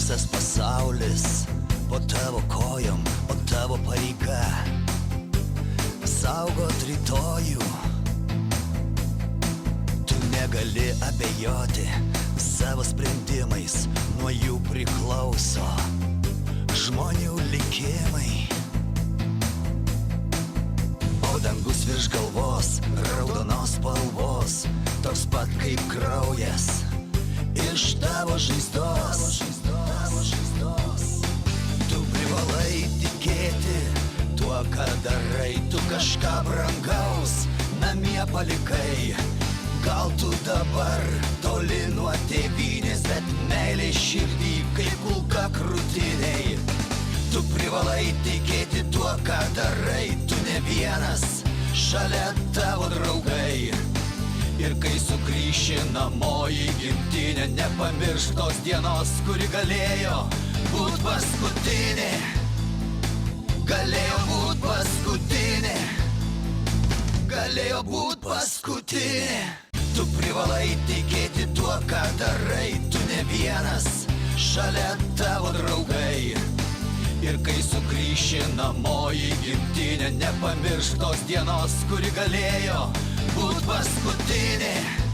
Visas pasaulis po tavo kojom, o tavo pareiga saugot rytojų. Tu negali abejoti savo sprendimais, nuo jų priklauso žmonių likimai. O dangus virš galvos, raudonos spalvos, toks pat kaip kraujas iš tavo žaizdos. Tu privalai tikėti tuo, ką darai. Tu kažką brangaus namie palikai. Gal tu dabar toli nuo tėvynės, bet meilė širdį kaip kulka krūtiniai. Tu privalai tikėti tuo, ką darai. Tu ne vienas, šalia tavo draugai. Ir kai sugrįši namo į gimtinę, nepamiršk tos dienos, kuri galėjo būt paskutinė. Galėjo būt paskutinė. Galėjo būt paskutinė. Tu privalai tikėti tuo, ką darai. Tu ne vienas, šalia tavo draugai. Ir kai sugrįši namo į gimtinę, nepamiršk tos dienos, kuri galėjo būt paskutinė.